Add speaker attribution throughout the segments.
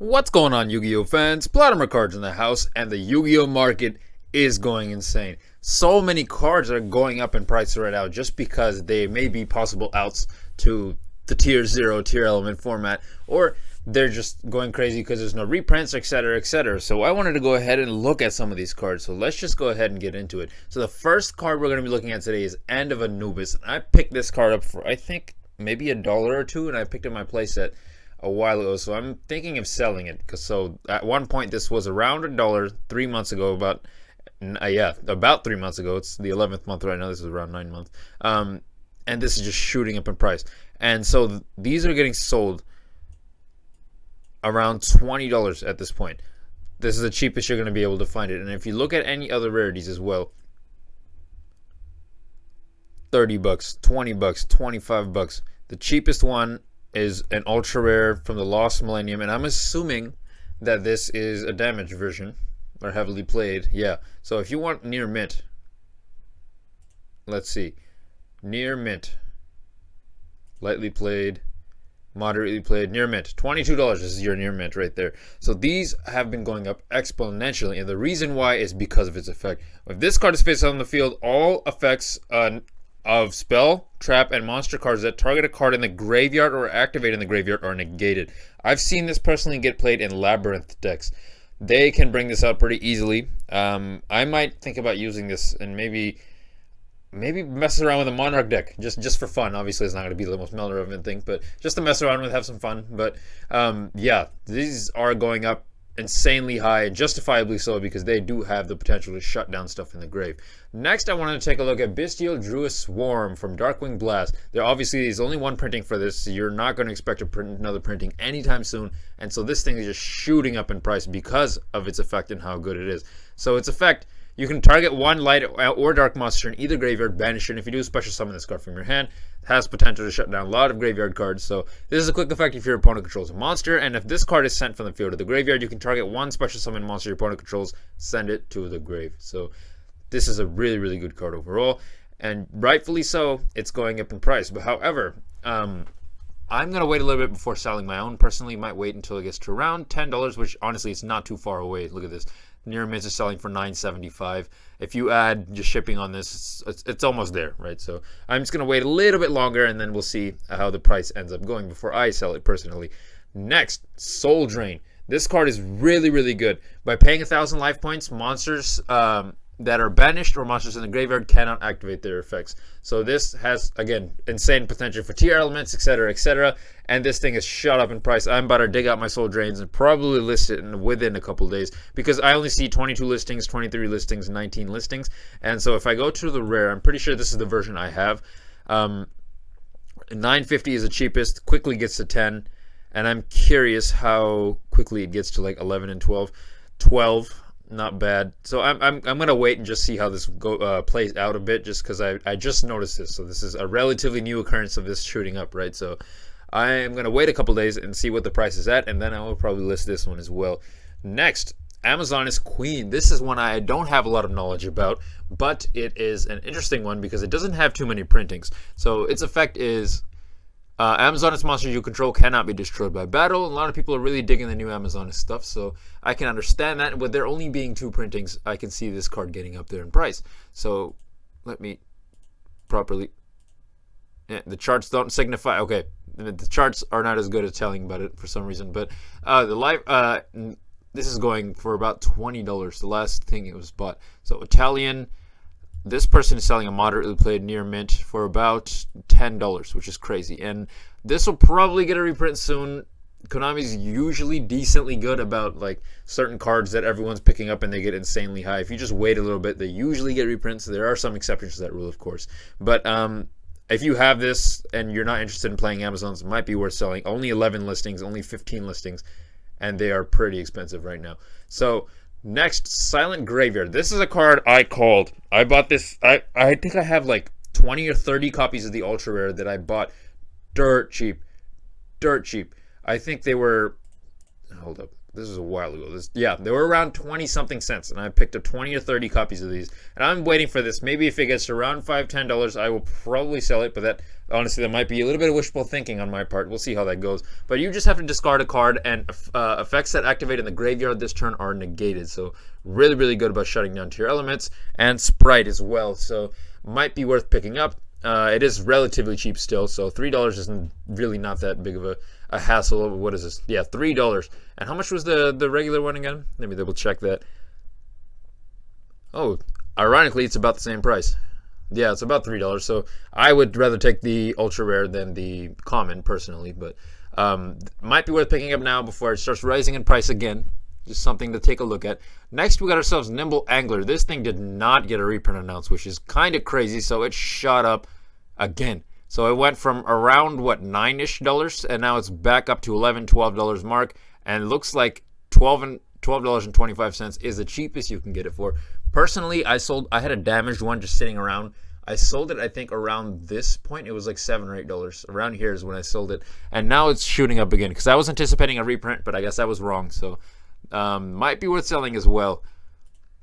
Speaker 1: What's going on, Yu-Gi-Oh fans? PlotArmorCards in the house, and the Yu-Gi-Oh market is going insane. So many cards are going up in price right now just because they may be possible outs to the tier 0 tier element format, or they're just going crazy because there's no reprints, etc, etc. So I wanted to go ahead and look at some of these cards. So let's just go ahead and get into it. So the first card we're going to be looking at today is End of Anubis. I picked this card up for, I think, maybe $1 or $2, and I picked up my playset a while ago, so I'm thinking of selling it. So at one point this was around $1 3 months ago, about 3 months ago. It's the 11th month right now. This is around 9 months, and this is just shooting up in price. And so these are getting sold around $20 at this point. This is the cheapest you're going to be able to find it. And if you look at any other rarities as well, $30, $20, $25. The cheapest one is an ultra rare from the Lost Millennium, and I'm assuming that this is a damaged version or heavily played. Yeah, so if you want near mint, let's see, near mint, lightly played, moderately played, near mint, $22. This is your near mint right there. So these have been going up exponentially, and the reason why is because of its effect. If this card is faced on the field, all effects of spell, trap, and monster cards that target a card in the graveyard or activate in the graveyard are negated. I've seen this personally get played in Labyrinth decks. They can bring this out pretty easily. I might think about using this and maybe mess around with a Monarch deck just for fun. Obviously, it's not going to be the most relevant thing, but just to mess around with, have some fun. But yeah, these are going up insanely high, and justifiably so, because they do have the potential to shut down stuff in the grave. Next, I wanted to take a look at Bastille Swarm from Darkwing Blast. There obviously is only one printing for this, so you're not going to expect to print another printing anytime soon, and so this thing is just shooting up in price because of its effect and how good it is. So its effect: you can target one light or dark monster in either graveyard, banish it, and if you do special summon this card from your hand, it has potential to shut down a lot of graveyard cards. So this is a quick effect if your opponent controls a monster, and if this card is sent from the field to the graveyard, you can target one special summon monster your opponent controls, send it to the grave. So this is a really, really good card overall, and rightfully so, it's going up in price. But however, I'm going to wait a little bit before selling my own. Personally, might wait until it gets to around $10, which honestly it's not too far away. Look at this. Near mint is selling for $9.75. If you add just shipping on this, it's almost there, right? So I'm just going to wait a little bit longer, and then we'll see how the price ends up going before I sell it personally. Next, Soul Drain. This card is really, really good. By paying 1,000 life points, monsters that are banished or monsters in the graveyard cannot activate their effects. So this has, again, insane potential for tier elements, etc, etc, and this thing is shot up in price. I'm about to dig out my Soul Drains and probably list it within a couple days, because I only see 22 listings, 23 listings, 19 listings, and so if I go to the rare, I'm pretty sure this is the version I have. $9.50 is the cheapest, quickly gets to 10, and I'm curious how quickly it gets to like 11 and 12. 12, not bad. So I'm gonna wait and just see how this plays out a bit, just because I just noticed this. So this is a relatively new occurrence of this shooting up, right? So I'm gonna wait a couple days and see what the price is at, and then I will probably list this one as well. Next, Amazoness Queen. This is one I don't have a lot of knowledge about, but it is an interesting one because it doesn't have too many printings. So its effect is Amazoness monsters you control cannot be destroyed by battle. A lot of people are really digging the new Amazoness stuff, so I can understand that. With there only being 2 printings, I can see this card getting up there in price. So let me properly... Yeah, the charts don't signify... Okay, the charts are not as good at telling about it for some reason, but this is going for about $20, the last thing it was bought. So Italian... This person is selling a moderately played near mint for about $10, which is crazy. And this will probably get a reprint soon. Konami's usually decently good about like certain cards that everyone's picking up and they get insanely high. If you just wait a little bit, they usually get reprints. There are some exceptions to that rule, of course. But if you have this and you're not interested in playing Amazons, it might be worth selling. Only 11 listings, only 15 listings, and they are pretty expensive right now. So... Next, Silent Graveyard. This is a card I called. I bought this. I think I have like 20 or 30 copies of the Ultra Rare that I bought dirt cheap. Dirt cheap. I think they were... hold up. This was a while ago. Yeah, they were around 20 something cents, and I picked up 20 or 30 copies of these, and I'm waiting for this. Maybe if it gets to around $5-10, I will probably sell it, but that honestly, that might be a little bit of wishful thinking on my part. We'll see how that goes. But you just have to discard a card, and effects that activate in the graveyard this turn are negated. So really, really good about shutting down tier elements, and Sprite as well. So might be worth picking up. It is relatively cheap still, so $3 isn't really not that big of a hassle. What is this? Yeah, $3. And how much was the regular one again? Let me double check that. Oh, ironically, it's about the same price. Yeah, it's about $3. So I would rather take the ultra rare than the common personally, but might be worth picking up now before it starts rising in price again. Just something to take a look at. Next, we got ourselves Nimble Angler. This thing did not get a reprint announced, which is kind of crazy. So it shot up again. So it went from around, what, $9-ish, and now it's back up to $11, $12 mark. And it looks like $12.25 is the cheapest you can get it for. Personally, I had a damaged one just sitting around. I sold it, I think, around this point. It was like $7 or $8. Around here is when I sold it. And now it's shooting up again because I was anticipating a reprint, but I guess I was wrong. So might be worth selling as well.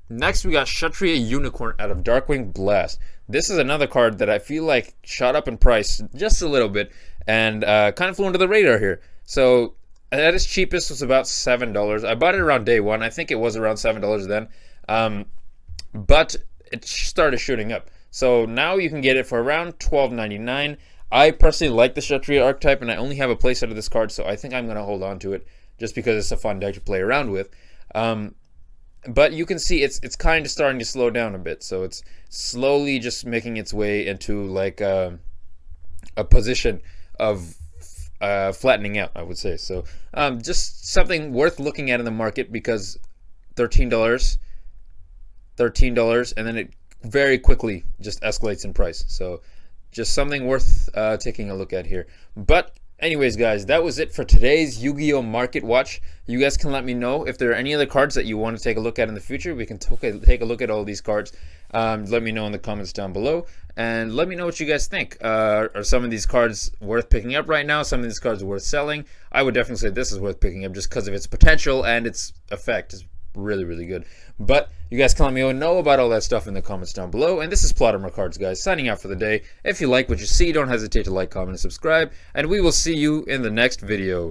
Speaker 1: Next, we got Shotria Unicorn out of Darkwing Blast. This is another card that I feel like shot up in price just a little bit and kind of flew under the radar here. So at its cheapest was about $7. I bought it around day one. I think it was around $7 then. But it started shooting up. So now you can get it for around $12.99. I personally like the Shotria archetype, and I only have a playset of this card, so I think I'm going to hold on to it just because it's a fun deck to play around with. But you can see it's kind of starting to slow down a bit, so it's slowly just making its way into like a position of flattening out, I would say. So just something worth looking at in the market because $13, and then it very quickly just escalates in price. So just something worth taking a look at here. But anyways, guys, that was it for today's Yu-Gi-Oh! Market Watch. You guys can let me know if there are any other cards that you want to take a look at in the future. We can take a look at all these cards. Let me know in the comments down below. And let me know what you guys think. Are some of these cards worth picking up right now? Some of these cards are worth selling? I would definitely say this is worth picking up just because of its potential and its effect is really, really good. But you guys can let me know about all that stuff in the comments down below. And this is PlotArmorCards, guys, signing out for the day. If you like what you see, don't hesitate to like, comment, and subscribe. And we will see you in the next video.